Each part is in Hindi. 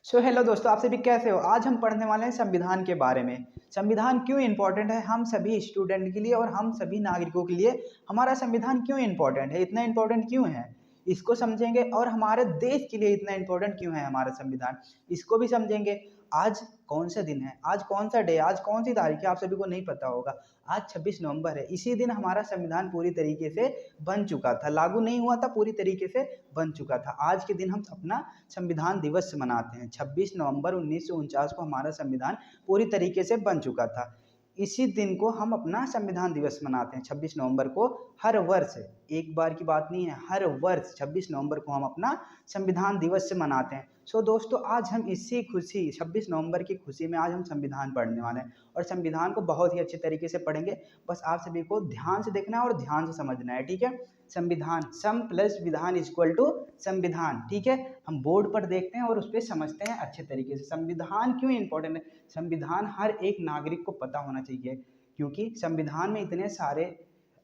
हेलो दोस्तों, आप सभी कैसे हो। आज हम पढ़ने वाले हैं संविधान के बारे में। संविधान क्यों इम्पोर्टेंट है हम सभी स्टूडेंट के लिए और हम सभी नागरिकों के लिए। हमारा संविधान क्यों इम्पोर्टेंट है, इतना इम्पोर्टेंट क्यों है, इसको समझेंगे। और हमारे देश के लिए इतना इम्पोर्टेंट क्यों है हमारा संविधान, इसको भी समझेंगे। आज कौन सा दिन है, आज कौन सा डे, आज कौन सी तारीख है, आप सभी को नहीं पता होगा। आज 26 नवंबर है। इसी दिन हमारा संविधान पूरी तरीके से बन चुका था, लागू नहीं हुआ था, पूरी तरीके से बन चुका था। आज के दिन हम अपना संविधान दिवस मनाते हैं। 26 नवंबर 1949 को हमारा संविधान पूरी तरीके से बन चुका था। इसी दिन को हम अपना संविधान दिवस मनाते हैं 26 नवंबर को। हर वर्ष, एक बार की बात नहीं है, हर वर्ष 26 नवंबर को हम अपना संविधान दिवस से मनाते हैं। दोस्तों, आज हम इसी खुशी 26 नवंबर की खुशी में आज हम संविधान पढ़ने वाले हैं और संविधान को बहुत ही अच्छे तरीके से पढ़ेंगे। बस आप सभी को ध्यान से देखना है और ध्यान से समझना है, ठीक है। संविधान, सम प्लस विधान इक्वल टू संविधान, ठीक है। हम बोर्ड पर देखते हैं और उस पर समझते हैं अच्छे तरीके से। संविधान क्यों इंपॉर्टेंट है, संविधान हर एक नागरिक को पता होना चाहिए, क्योंकि संविधान में इतने सारे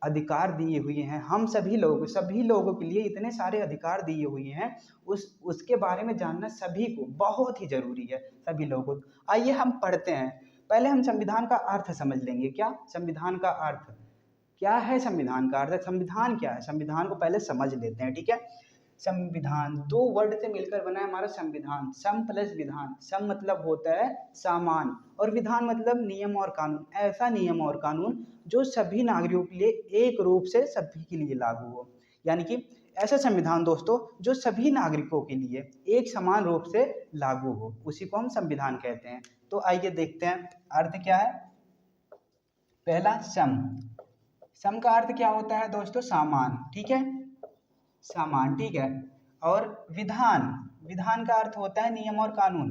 अधिकार दिए हुए हैं हम सभी लोगों के लिए इतने सारे अधिकार दिए हुए हैं। उसके बारे में जानना सभी को बहुत ही जरूरी है, सभी लोगों को। आइए हम पढ़ते हैं। पहले हम संविधान का अर्थ समझ लेंगे। क्या संविधान का अर्थ क्या है, संविधान का अर्थ, संविधान क्या है, संविधान को पहले समझ लेते हैं, ठीक है। संविधान दो वर्ड से मिलकर बना है हमारा संविधान। सम प्लस विधान, सम मतलब होता है सामान और विधान मतलब नियम और कानून। ऐसा नियम और कानून जो सभी नागरिकों के लिए एक रूप से सभी के लिए लागू हो, यानी कि ऐसा संविधान दोस्तों जो सभी नागरिकों के लिए एक समान रूप से लागू हो, उसी को हम संविधान कहते हैं। तो आइए देखते हैं अर्थ क्या है। पहला सम, सम का अर्थ क्या होता है दोस्तों, सामान, ठीक है, सामान, ठीक है। और विधान, विधान का अर्थ होता है नियम और कानून,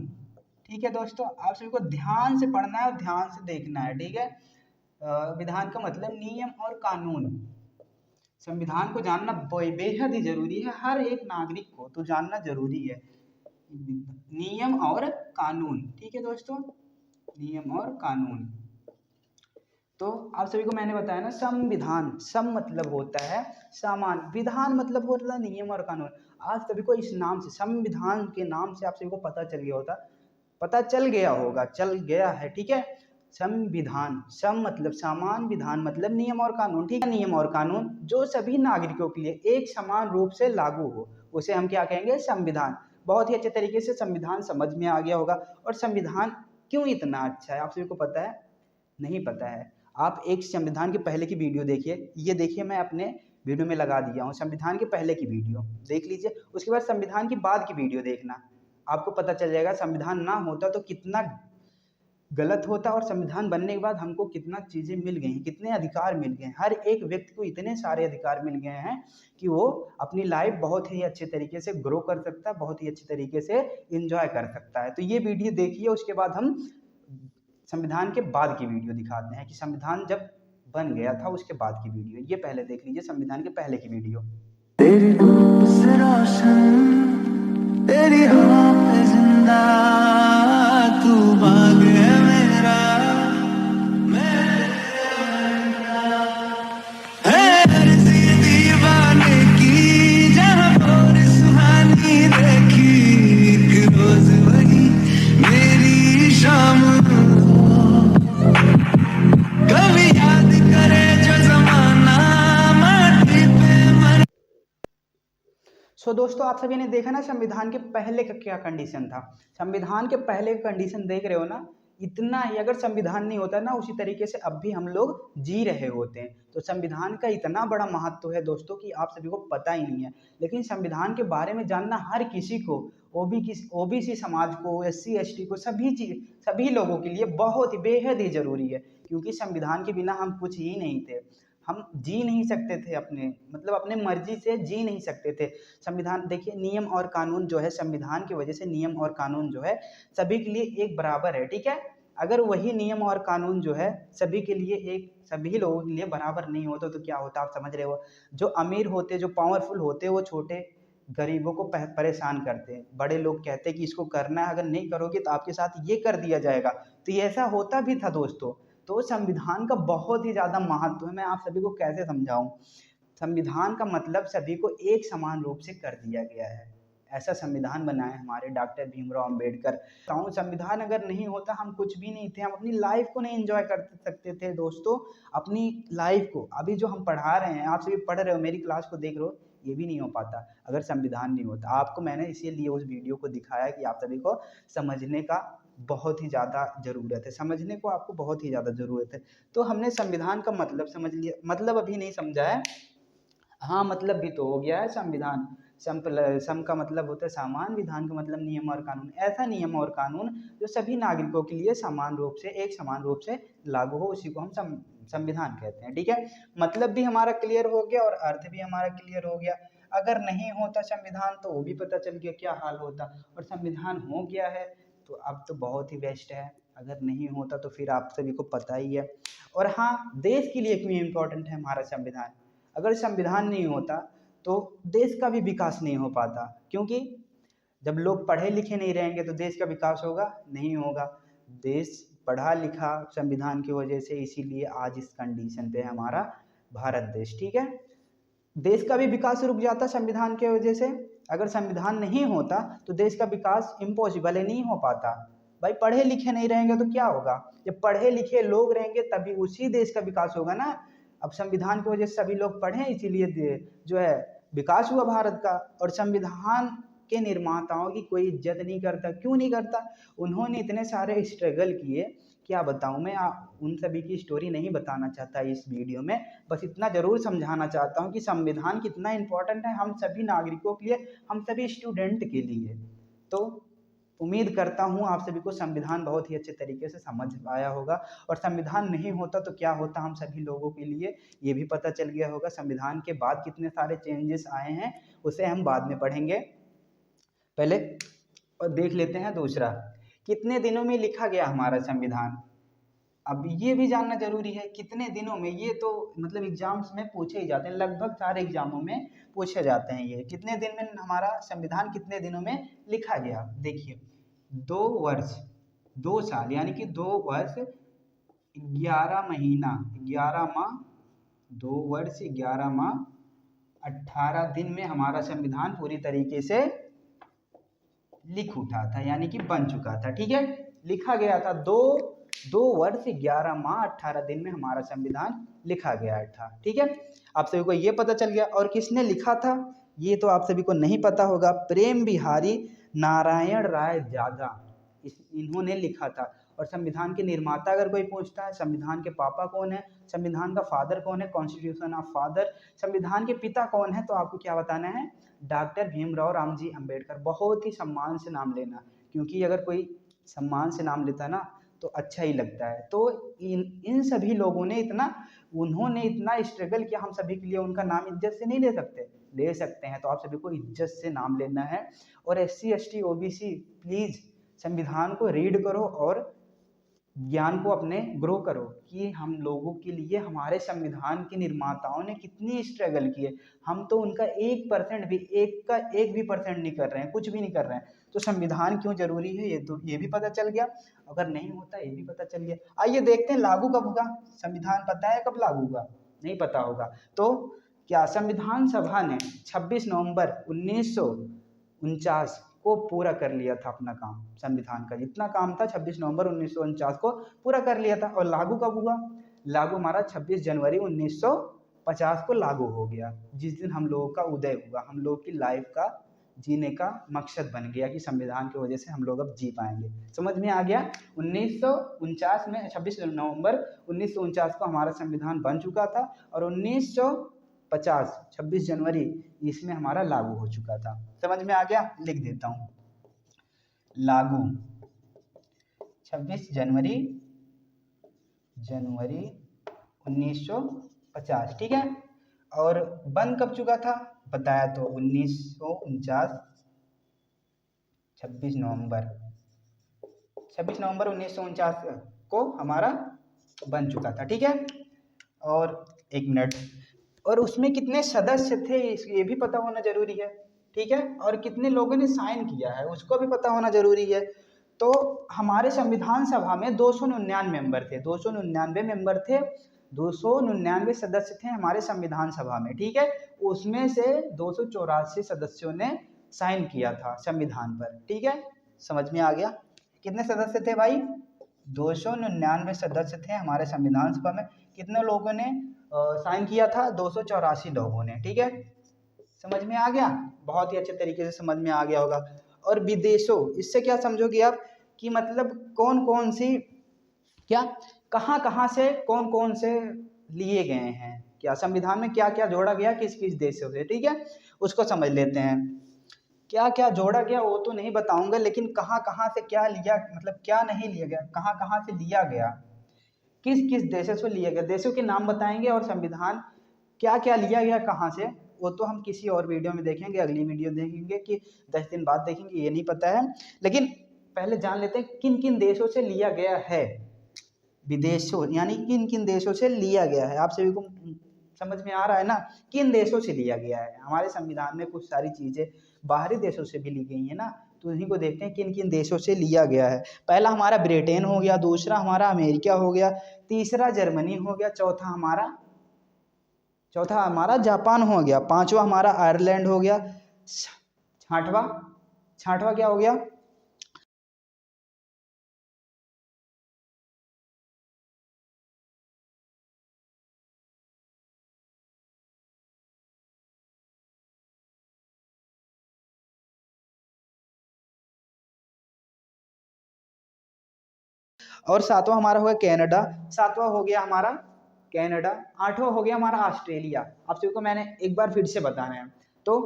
ठीक है दोस्तों। आप सभी को ध्यान से पढ़ना है और ध्यान से देखना है, ठीक है। विधान का मतलब नियम और कानून। संविधान को जानना बेहद ही जरूरी है, हर एक नागरिक को तो जानना जरूरी है। नियम और कानून, ठीक है दोस्तों, नियम और कानून। तो आप सभी को मैंने बताया ना, संविधान, सम मतलब होता है सामान, विधान मतलब होता है नियम और कानून। आज सभी को इस नाम से, संविधान के नाम से आप सभी को पता चल गया होता, पता चल गया होगा, चल गया है, ठीक है। संविधान, सम मतलब सामान, विधान मतलब नियम और कानून, ठीक है। नियम और कानून जो सभी नागरिकों के लिए एक समान रूप से लागू हो, उसे हम क्या कहेंगे, संविधान। बहुत ही अच्छे तरीके से संविधान समझ में आ गया होगा। और संविधान क्यों इतना अच्छा है आप सभी को पता है, नहीं पता है। आप एक संविधान के पहले की वीडियो देखिए, ये देखिए, मैं अपने वीडियो में लगा दिया हूँ संविधान के पहले की वीडियो, देख लीजिए। उसके बाद संविधान की बाद की वीडियो देखना, आपको पता चल जाएगा संविधान ना होता तो कितना गलत होता और संविधान बनने के बाद हमको कितना चीज़ें मिल गई, कितने अधिकार मिल गए। हर एक व्यक्ति को इतने सारे अधिकार मिल गए हैं कि वो अपनी लाइफ बहुत ही अच्छे तरीके से ग्रो कर सकता है, बहुत ही अच्छे तरीके से इंजॉय कर सकता है। तो ये वीडियो देखिए, उसके बाद हम संविधान के बाद की वीडियो दिखाते हैं कि संविधान जब बन गया था उसके बाद की वीडियो। ये पहले देख लीजिए संविधान के पहले की वीडियो। तेरी धूप से रोशन, तेरी हवा पे जिंदा, तू बाग है मेरा, मैं है अर्ज़ी दीवाने की, जहाँ और सुहानी देखी, एक रोज वही मेरी शाम कभी याद करे जो जमाना माटी पे मर। दोस्तों, आप सभी ने देखा ना संविधान के पहले का क्या कंडीशन था। संविधान के पहले का कंडीशन देख रहे हो ना, इतना ही, अगर संविधान नहीं होता ना उसी तरीके से अब भी हम लोग जी रहे होते हैं। तो संविधान का इतना बड़ा महत्व है दोस्तों कि आप सभी को पता ही नहीं है। लेकिन संविधान के बारे में जानना हर किसी को, ओबीसी समाज को, एससी एसटी को, सभी लोगों के लिए बहुत ही बेहद ही जरूरी है। क्योंकि संविधान के बिना हम कुछ ही नहीं थे, हम जी नहीं सकते थे, अपने मर्जी से जी नहीं सकते थे। संविधान देखिए, नियम और कानून जो है, संविधान की वजह से नियम और कानून जो है सभी के लिए एक बराबर है, ठीक है। अगर वही नियम और कानून जो है सभी के लिए सभी लोगों के लिए बराबर नहीं होता तो क्या होता, आप समझ रहे हो। जो अमीर होते, जो पावरफुल होते, वो छोटे गरीबों को परेशान करते हैं। बड़े लोग कहते हैं कि इसको करना है, अगर नहीं करोगे तो आपके साथ ये कर दिया जाएगा। तो ये ऐसा होता भी था दोस्तों। तो संविधान का बहुत ही ज़्यादा महत्व है, मैं आप सभी को कैसे समझाऊं। संविधान का मतलब सभी को एक समान रूप से कर दिया गया है। ऐसा संविधान बनाए हमारे डॉक्टर भीमराव अंबेडकर। तो संविधान अगर नहीं होता हम कुछ भी नहीं थे, हम अपनी लाइफ को नहीं एंजॉय कर सकते थे दोस्तों। अपनी लाइफ को अभी जो हम पढ़ा रहे हैं, आप सभी पढ़ रहे हो, मेरी क्लास को देख रहे हो, ये भी नहीं हो पाता अगर संविधान नहीं होता। आपको मैंने इसीलिए उस वीडियो को दिखाया कि आप सभी को समझने का बहुत ही ज़्यादा ज़रूरत है, समझने को आपको बहुत ही ज़्यादा ज़रूरत है। तो हमने संविधान का मतलब समझ लिया, मतलब अभी नहीं समझा है। हाँ, मतलब भी तो हो गया है संविधान। सम का मतलब होता है सामान, विधान का मतलब नियम और कानून। ऐसा नियम और कानून जो सभी नागरिकों के लिए समान रूप से, एक समान रूप से लागू हो, उसी को हम संविधान कहते हैं। ठीक है, मतलब भी हमारा क्लियर हो गया और अर्थ भी हमारा क्लियर हो गया। अगर नहीं होता संविधान तो वो भी पता चल गया क्या हाल होता, और संविधान हो गया है तो अब तो बहुत ही बेस्ट है। अगर नहीं होता तो फिर आप सभी को पता ही है। और हाँ, देश के लिए क्यों इम्पोर्टेंट है हमारा संविधान। अगर संविधान नहीं होता तो देश का भी विकास नहीं हो पाता, क्योंकि जब लोग पढ़े लिखे नहीं रहेंगे तो देश का विकास होगा नहीं होगा। देश पढ़ा लिखा संविधान की वजह से, इसीलिए आज इस कंडीशन पे है हमारा भारत देश। ठीक है, देश का भी विकास रुक जाता संविधान की वजह से। अगर संविधान नहीं होता तो देश का विकास इम्पॉसिबल है, नहीं हो पाता। भाई पढ़े लिखे नहीं रहेंगे तो क्या होगा, जब पढ़े लिखे लोग रहेंगे तभी उसी देश का विकास होगा ना। अब संविधान की वजह से सभी लोग पढ़े, इसीलिए जो है विकास हुआ भारत का। और संविधान के निर्माताओं की कोई इज्जत नहीं करता, क्यों नहीं करता? उन्होंने इतने सारे स्ट्रगल किए, क्या बताऊं मैं। उन सभी की स्टोरी नहीं बताना चाहता इस वीडियो में, बस इतना जरूर समझाना चाहता हूं कि संविधान कितना इम्पोर्टेंट है हम सभी नागरिकों के लिए, हम सभी स्टूडेंट के लिए। तो उम्मीद करता हूँ आप सभी को संविधान बहुत ही अच्छे तरीके से समझ आया होगा। और संविधान नहीं होता तो क्या होता हम सभी लोगों के लिए, ये भी पता चल गया होगा। संविधान के बाद कितने सारे चेंजेस आए हैं उसे हम बाद में पढ़ेंगे, पहले और देख लेते हैं दूसरा, कितने दिनों में लिखा गया हमारा संविधान। अब ये भी जानना जरूरी है कितने दिनों में, ये तो मतलब एग्जाम्स में पूछे ही जाते हैं, लगभग सारे एग्जामों में पूछे जाते हैं। ये कितने दिन में हमारा संविधान कितने दिनों में लिखा गया। देखिए 2 वर्ष 2 साल यानी कि 2 वर्ष 11 महीना 11 माह, 2 वर्ष 11 माह 18 दिन में हमारा संविधान पूरी तरीके से लिख उठा था, यानी कि बन चुका था। ठीक है, लिखा गया था। 2 वर्ष 11 माह 18 दिन में हमारा संविधान लिखा गया था। ठीक है, आप सभी को ये पता चल गया। और किसने लिखा था ये तो आप सभी को नहीं पता होगा, प्रेम बिहारी नारायण राय जादा, इन्होंने लिखा था। और संविधान के निर्माता अगर कोई पूछता है, संविधान के पापा कौन है, संविधान का फादर कौन है, कॉन्स्टिट्यूशन ऑफ फादर, संविधान के पिता कौन है, तो आपको क्या बताना है, डॉक्टर भीमराव रामजी अंबेडकर। बहुत ही सम्मान से नाम लेना, क्योंकि अगर कोई सम्मान से नाम लेता ना तो अच्छा ही लगता है। तो इन सभी लोगों ने उन्होंने इतना स्ट्रगल किया हम सभी के लिए, उनका नाम इज्जत से नहीं ले सकते, ले सकते हैं। तो आप सभी को इज्जत से नाम लेना है। और SC ST OBC प्लीज़ संविधान को रीड करो और ज्ञान को अपने ग्रो करो कि हम लोगों के लिए हमारे संविधान के निर्माताओं ने कितनी स्ट्रगल किए। हम तो उनका 1% भी, एक भी परसेंट नहीं कर रहे हैं, कुछ भी नहीं कर रहे हैं। तो संविधान क्यों जरूरी है ये भी पता चल गया। अगर नहीं होता ये भी पता चल गया। आइए देखते हैं लागू कब होगा संविधान, पता है कब लागू होगा, नहीं पता होगा तो क्या, संविधान सभा ने 26 नवंबर 1949 को पूरा कर लिया था अपना काम। संविधान का जितना काम था 26 नवंबर 1949 को पूरा कर लिया था। और लागू कब हुआ, लागू हमारा 26 जनवरी 1950 को लागू हो गया, जिस दिन हम लोगों का उदय हुआ, हम लोग की लाइफ का जीने का मकसद बन गया कि संविधान की वजह से हम लोग अब जी पाएंगे। समझ में आ गया। 1949 में 26 नवंबर 1949 को हमारा संविधान बन चुका था और 1950 26 जनवरी इसमें हमारा लागू हो चुका था। समझ में आ गया, लिख देता हूँ, लागू 26 जनवरी 1950। ठीक है, और बंद कब चुका था बताया तो 1949 26 नवंबर 1949 को हमारा बन चुका था। ठीक है, और एक मिनट, और उसमें कितने सदस्य थे ये भी पता होना जरूरी है। ठीक है, और कितने लोगों ने साइन किया है उसको भी पता होना जरूरी है। तो हमारे संविधान सभा में 299 मेंबर थे, 299 मेंबर थे, 299 सदस्य थे हमारे संविधान सभा में। ठीक है, उसमें से 284 सदस्यों ने साइन किया था संविधान पर। ठीक है, समझ में आ गया। कितने सदस्य थे भाई? 299 सदस्य थे हमारे संविधान सभा में। कितने लोगों ने साइन किया था? 284 लोगों ने। ठीक है, समझ में आ गया, बहुत ही अच्छे तरीके से समझ में आ गया होगा। और विदेशों, इससे क्या समझोगे आप कि मतलब कौन कौन सी, क्या कहाँ कहाँ से कौन कौन से लिए गए हैं, क्या संविधान में क्या क्या जोड़ा गया किस किस देशों से। ठीक है, उसको समझ लेते हैं। क्या क्या जोड़ा गया वो तो नहीं बताऊंगा, लेकिन कहाँ कहाँ से क्या लिया, मतलब क्या नहीं लिया गया, कहाँ कहाँ से लिया गया, किस किस देशों से लिया गया, देशों के नाम बताएंगे और संविधान क्या क्या लिया गया कहाँ से, वो तो हम किसी और वीडियो में देखेंगे, अगली वीडियो देखेंगे कि 10 दिन बाद देखेंगे, ये नहीं पता है। लेकिन पहले जान लेते हैं किन किन देशों से लिया गया है। विदेशों यानी किन किन देशों से लिया गया है, आप सभी को समझ में आ रहा है ना, किन देशों से लिया गया है। हमारे संविधान में कुछ सारी चीजें बाहरी देशों से भी ली गई है ना, तो इन्हीं को देखते हैं किन किन देशों से लिया गया है। पहला हमारा ब्रिटेन हो गया, दूसरा हमारा अमेरिका हो गया, तीसरा जर्मनी हो गया, चौथा हमारा जापान हो गया, पांचवा हमारा आयरलैंड हो गया, छठवा क्या हो गया? और सातवां हमारा हो गया कनाडा, सातवां हो गया हमारा कनाडा, आठवां हो गया हमारा ऑस्ट्रेलिया। आप सभी को मैंने एक बार फिर से बताना है। तो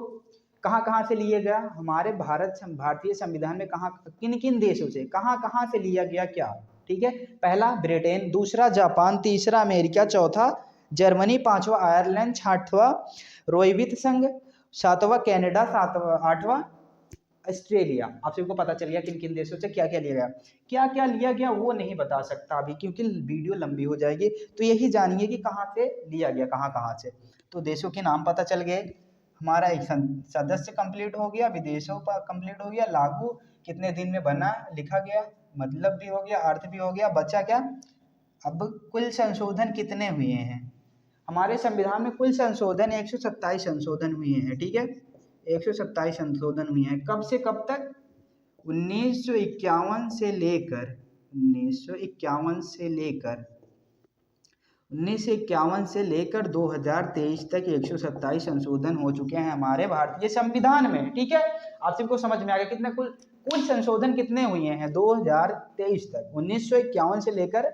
कहाँ कहाँ से लिया गया हमारे भारतीय संविधान में, कहाँ किन किन देशों से कहाँ कहाँ से लिया गया क्या। ठीक है, पहला ब्रिटेन, दूसरा जापान, तीसरा अमेरिका, चौथा जर्मनी, पांचवा आयरलैंड, छठवां रोइवित संघ, सातवां कनाडा, आठवां ऑस्ट्रेलिया। आप सभी को पता चल गया किन किन देशों से क्या क्या लिया गया। क्या क्या लिया गया वो नहीं बता सकता अभी, क्योंकि वीडियो लंबी हो जाएगी। तो यही जानिए कि कहाँ से लिया गया, कहाँ कहाँ से। तो देशों के नाम पता चल गए, हमारा एक सदस्य कंप्लीट हो गया, विदेशों पर कंप्लीट हो गया, लागू कितने दिन में बना लिखा गया, मतलब भी हो गया, अर्थ भी हो गया, बचा क्या? अब कुल संशोधन कितने हुए हैं हमारे संविधान में? कुल संशोधन 127 संशोधन हुए हैं। ठीक है, 127 संशोधन हुए हैं। कब से कब तक? 1951 से लेकर 2023 तक 127 संशोधन हो चुके हैं हमारे भारतीय संविधान में। ठीक है, आप सबको समझ में आ गया कितने कुल संशोधन कितने हुए हैं 2023 तक। 1951 से लेकर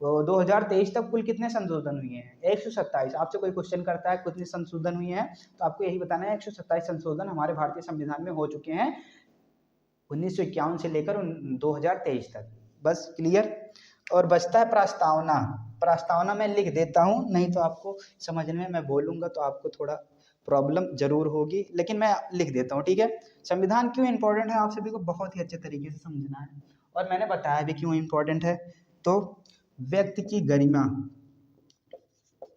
2023 तक कुल कितने संशोधन हुए हैं? 127। आपसे कोई क्वेश्चन करता है कितने संशोधन हुए हैं, तो आपको यही बताना है 127 संशोधन हमारे भारतीय संविधान में हो चुके हैं 1951 से लेकर 2023 तक। बस क्लियर। और बचता है प्रस्तावना। प्रस्तावना मैं लिख देता हूँ, नहीं तो आपको समझने में, मैं बोलूँगा तो आपको थोड़ा प्रॉब्लम जरूर होगी, लेकिन मैं लिख देता हूँ। ठीक है, संविधान क्यों इंपॉर्टेंट है आप सभी को बहुत ही अच्छे तरीके से समझना है, और मैंने बताया भी क्यों इंपॉर्टेंट है। तो व्यक्ति की गरिमा,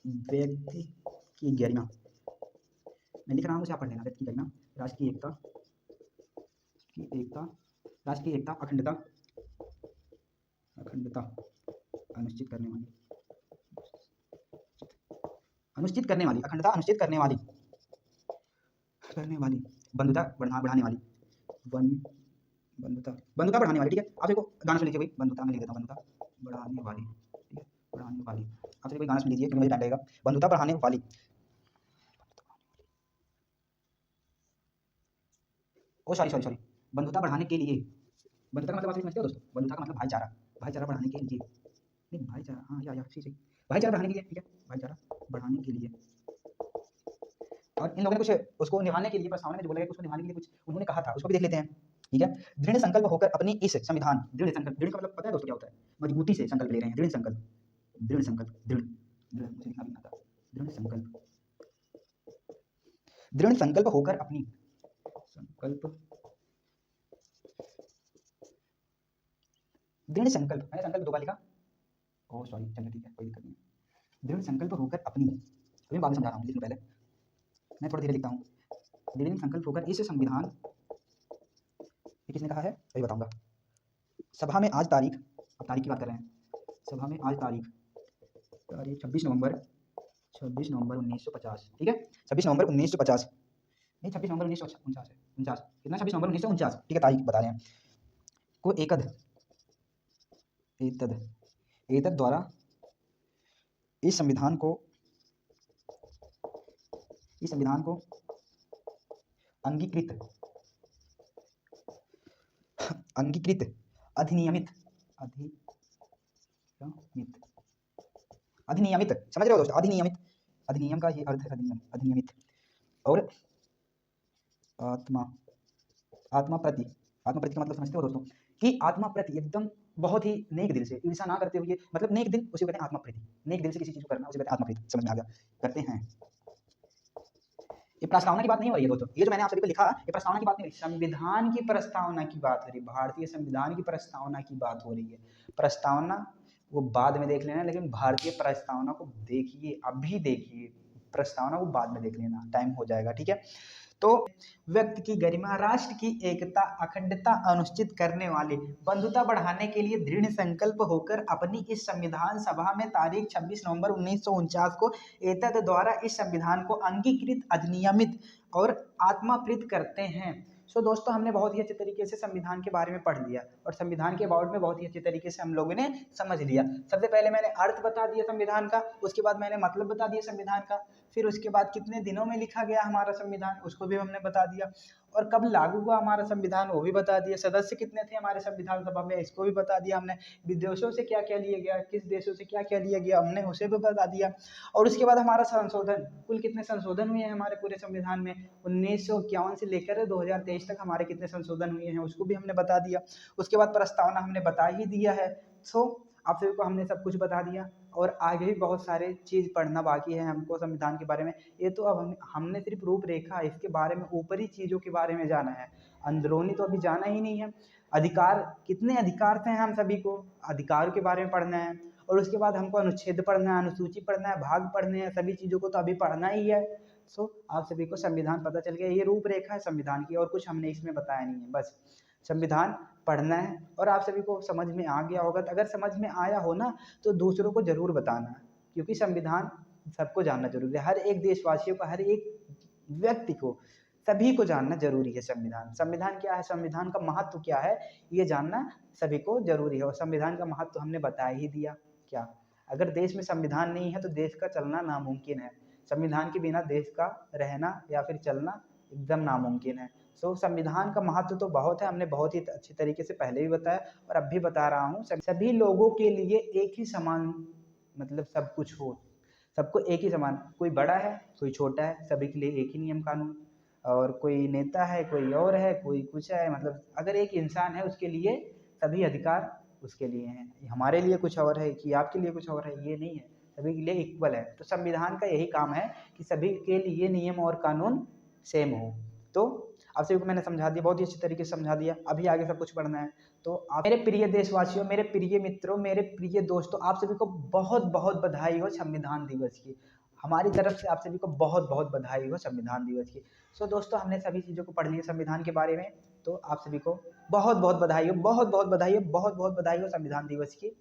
मैं लिख रहा हूँ, उसे आप पढ़ लेना। व्यक्ति की गरिमा, राष्ट्रीय एकता, अखंडता अनुष्ठित करने वाली, अखंडता अनुष्ठित करने वाली, बंधुता बढ़ाने वाली, बंधुता बढ़ाने वाली। ठीक है, आप देखो गाना सुन लीजिए भाई, बंधुता में लिख देता हूँ, बंधुता बढ़ाने वाली। ठीक है, बढ़ाने वाली, आप कोई गाना सुन लीजिए क्योंकि मुझे टाइम लगेगा। बंधुता बढ़ाने वाली, सॉरी, बंधुता बढ़ाने के लिए। बंधुता का मतलब आप समझते हो दोस्तों? बंधुता का मतलब भाईचारा बढ़ाने के लिए, नहीं भाईचारा, हाँ या सही, भाईचारा बढ़ाने के लिए। ठीक है, भाईचारा बढ़ाने के लिए। और इन लोगों ने कुछ उसको निभाने के लिए, प्रस्तावना में जो बोला गया उसको निभाने के लिए कुछ उन्होंने कहा था, उसको भी देख लेते हैं। ठीक है, दृढ़ संकल्प होकर अपनी इस संविधान, दृढ़ का मतलब पता है दोस्तों क्या होता है? मजबूती से संकल्प ले रहे हैं, दृढ़ संकल्प, दृढ़ संकल्प, दृढ़ होकर अपनी दृढ़ संकल्प, मैंने संकल्प दो बार लिखा, ओह सॉरी, चलिए ठीक है, कोई दिक्कत नहीं। दृढ़ संकल्प होकर अपनी, मैं बाद में समझा रहा हूँ, लेकिन पहले मैं थोड़ा धीरे लिखता हूँ। दृढ़ संकल्प होकर इस संविधान, ये किसने कहा है वही बताऊंगा। सभा में आज तारीख, अब तारीख की बात कर रहे हैं, सभा में आज तारीख 26 नवंबर 1950। ठीक है, 26 नवंबर 1950 नहीं 26 नवंबर 1949 है, 49 कितना 26 नवंबर 1949, ठीक है तारीख बता रहे हैं को एतद द्वारा इस संविधान को अंगीकृत अधिनियमित समझ रहे हो दोस्तों, अधिनियम का ये अर्थ है अधिनियमित और आत्मा प्रति का मतलब समझते हो दोस्तों कि आत्मा प्रति एकदम बहुत ही नेक दिल से ईर्षा ना करते हुए, मतलब नेक दिल उसे कहते हैं आत्मा प्रति, नेक दिल से किसी चीज को करना उसे कहते हैं आत्मा प्रति, समझ में आ गया, करते हैं। ये प्रस्तावना की बात नहीं हो रही है दोस्तों, ये जो मैंने आप सभी को लिखा ये प्रस्तावना की बात नहीं हो रही, संविधान की प्रस्तावना की बात हो रही, भारतीय संविधान की प्रस्तावना की बात हो रही है। प्रस्तावना वो बाद में देख लेना, लेकिन भारतीय प्रस्तावना को देखिए, अभी देखिए, प्रस्तावना को बाद में देख लेना, टाइम हो जाएगा, ठीक है। तो व्यक्ति की गरिमा, राष्ट्र की एकता, अखंडता अनुचित करने वाले, बंधुता बढ़ाने के लिए दृढ़ संकल्प होकर अपनी इस संविधान सभा में तारीख 26 नवंबर 1949 को एतद द्वारा इस संविधान को अंगीकृत, अधिनियमित और आत्माप्रीत करते हैं। सो दोस्तों हमने बहुत ही अच्छे तरीके से संविधान के बारे में पढ़ लिया और संविधान के अबाउट में बहुत ही अच्छे तरीके से हम लोगों ने समझ लिया। सबसे पहले मैंने अर्थ बता दिया संविधान का, उसके बाद मैंने मतलब बता दिया संविधान का, फिर उसके बाद कितने दिनों में लिखा गया हमारा संविधान उसको भी हमने बता दिया, और कब लागू हुआ हमारा संविधान वो भी बता दिया, सदस्य कितने थे हमारे संविधान सभा में इसको भी बता दिया हमने, विदेशों से क्या क्या लिया गया, किस देशों से क्या क्या लिया गया हमने उसे भी बता दिया। और उसके बाद हमारा संशोधन, कुल कितने संशोधन हुए हैं हमारे पूरे संविधान में, 1951 से लेकर 2023 तक हमारे कितने संशोधन हुए हैं उसको भी हमने बता दिया। उसके बाद प्रस्तावना हमने बता ही दिया है। सो आप सभी को हमने सब कुछ बता दिया और आगे भी बहुत सारे चीज़ पढ़ना बाकी है हमको संविधान के बारे में। ये तो अब हमने सिर्फ रूपरेखा इसके बारे में, ऊपरी चीज़ों के बारे में जाना है, अंदरूनी तो अभी जाना ही नहीं है। अधिकार, कितने अधिकार थे हम सभी को, अधिकार के बारे में पढ़ना है, और उसके बाद हमको अनुच्छेद पढ़ना है, अनुसूची पढ़ना है, भाग पढ़ने हैं, सभी चीज़ों को तो अभी पढ़ना ही है। सो आप सभी को संविधान पता चल गया, ये रूपरेखा है संविधान की, और कुछ हमने इसमें बताया नहीं है, बस संविधान पढ़ना है और आप सभी को समझ में आ गया होगा। तो अगर समझ में आया हो ना तो दूसरों को ज़रूर बताना, क्योंकि संविधान सबको जानना जरूरी है, हर एक देशवासियों को, हर एक व्यक्ति को, सभी को जानना जरूरी है। संविधान, संविधान क्या है, संविधान का महत्व क्या है, ये जानना सभी को जरूरी है। और संविधान का महत्व हमने बता ही दिया। क्या अगर देश में संविधान नहीं है तो देश का चलना नामुमकिन है, संविधान के बिना देश का रहना या फिर चलना एकदम नामुमकिन है। सो संविधान का महत्व तो बहुत है, हमने बहुत ही अच्छी तरीके से पहले भी बताया और अब भी बता रहा हूँ। सभी लोगों के लिए एक ही समान, मतलब सब कुछ हो, सबको एक ही समान, कोई बड़ा है कोई छोटा है, सभी के लिए एक ही नियम कानून, और कोई नेता है कोई और है कोई कुछ है, मतलब अगर एक इंसान है उसके लिए सभी अधिकार उसके लिए हैं, हमारे लिए कुछ और है कि आपके लिए कुछ और है, ये नहीं है, सभी के लिए इक्वल है। तो संविधान का यही काम है कि सभी के लिए नियम और कानून सेम हो। तो आप सभी को मैंने समझा दिया, बहुत ही अच्छे तरीके से समझा दिया, अभी आगे सब कुछ पढ़ना है। तो आप मेरे प्रिय देशवासियों, मेरे प्रिय मित्रों, मेरे प्रिय दोस्तों, आप सभी को बहुत बहुत बधाई हो संविधान दिवस की, हमारी तरफ से आप सभी को बहुत बहुत बधाई हो संविधान दिवस की। सो दोस्तों हमने सभी चीज़ों को पढ़ लिया संविधान के बारे में, तो आप सभी को बहुत बहुत बधाई हो, बहुत बहुत बधाई हो, बहुत बहुत बधाई हो संविधान दिवस की।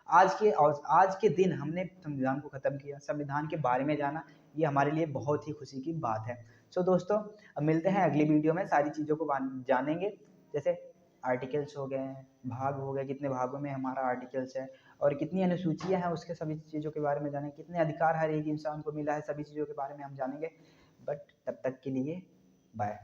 आज के दिन हमने संविधान को ख़त्म किया, संविधान के बारे में जाना, ये हमारे लिए बहुत ही खुशी की बात है। सो दोस्तों अब मिलते हैं अगली वीडियो में, सारी चीज़ों को जानेंगे, जैसे आर्टिकल्स हो गए, भाग हो गए, कितने भागों में हमारा आर्टिकल्स है और कितनी अनुसूचियाँ हैं, उसके सभी चीज़ों के बारे में जानेंगे, कितने अधिकार हर एक इंसान को मिला है, सभी चीज़ों के बारे में हम जानेंगे। बट तब तक के लिए बाय।